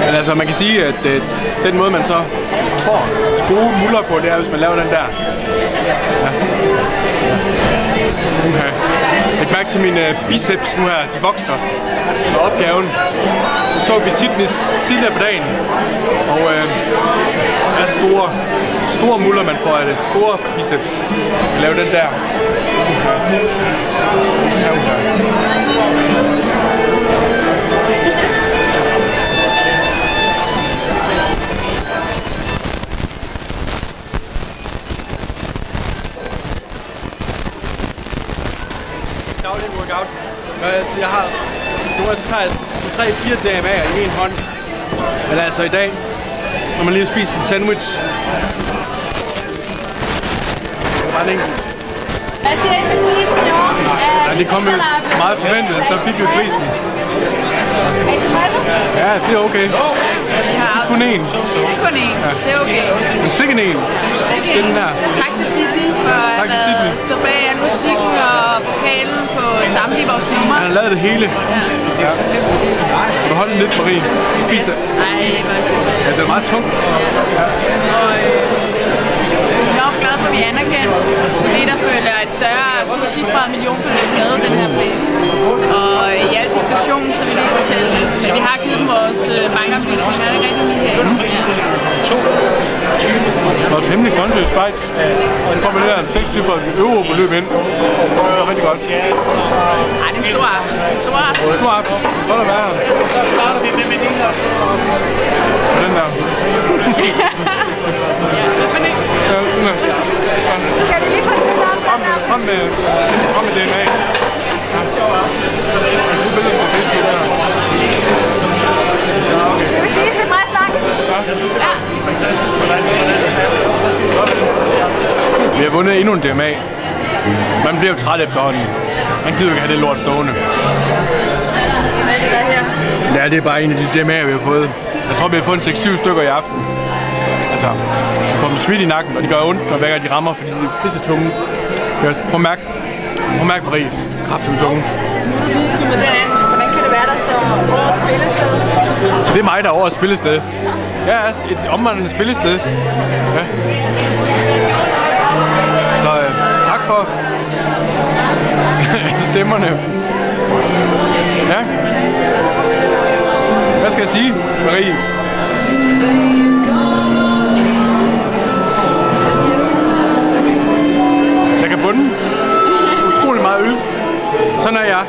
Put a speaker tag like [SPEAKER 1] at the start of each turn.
[SPEAKER 1] Men altså, man kan sige, at den måde, man så får gode muller på, det er, hvis man laver den der. Ja. Læg mærke til mine biceps nu her, de vokser med opgaven. Så vi fitness tidligere på dagen, og der er store muller, man får af det. Store biceps. Vi laver den der. Daglig workout. Jeg har nogle gange så tager jeg 3-4 DMA'er i en hånd. Men altså i dag, når man lige har spist en sandwich. Det var bare enkelt.
[SPEAKER 2] Hvad siger I til prisen i år?
[SPEAKER 1] Ja, det kom meget forventet, så fik vi prisen.
[SPEAKER 2] Er I tilfredse?
[SPEAKER 1] Ja, det er okay.
[SPEAKER 3] Vi har
[SPEAKER 1] kun én.
[SPEAKER 3] Kun én. Det er okay.
[SPEAKER 1] Men sikke en. Det er den her.
[SPEAKER 3] Tak til Sydney for at stå bag al musikken og vokalen på samtlige vores numre.
[SPEAKER 1] Han har lavet det hele. Ja. Du holder den lidt, Marie. Du spiser.
[SPEAKER 3] Nej, det var fantastisk.
[SPEAKER 1] Ja, det er meget tungt.
[SPEAKER 3] Ja. Og vi er nok glade for, at vi er anerkendt. Vi der føler et større tocifret millionbeløb med den her pris. Og i al diskussionen, så vil vi ikke fortælle. Men vi har givet dem vores mange oplysninger. Er det rigtig lige her?
[SPEAKER 1] Vores hemmelige konto i Schweiz. Så kommer det der 6-cifret eurobeløb ind. Det er rigtig godt.
[SPEAKER 3] Ej, det er en stor aften.
[SPEAKER 1] Stor aften. Godt at være her.
[SPEAKER 4] Så starter vi med Melina.
[SPEAKER 1] Den der. Ja, sådan der.
[SPEAKER 2] Skal vi lige få den snart?
[SPEAKER 1] Kom med DMA. Du spiller på Facebook der.
[SPEAKER 2] Jeg vil sige til mig snart.
[SPEAKER 3] Ja.
[SPEAKER 1] Vi har vundet endnu en DMA. Man bliver jo træt efterhånden. Man gider jo ikke have det lort stående.
[SPEAKER 3] Hvad er det der her?
[SPEAKER 1] Ja, det er bare en af de DMA'er, vi har fået. Jeg tror, vi har fået en 6-7 stykker i aften. Altså, vi får dem smidt i nakken, og det gør ondt, når hver gang de rammer, fordi de er pisse tunge. Prøv at mærke, Marie. Kraftigt med tunge.
[SPEAKER 3] Nu er du lige zoomet derind. Hvordan kan det være, der står over spillested?
[SPEAKER 1] Det er mig, der er over spillested. Ja, et omvandrende spillested. Ja. Så tak for stemmerne. Ja. Hvad skal jeg sige, Marie? Jeg kan bunde utrolig meget øl. Sådan er jeg.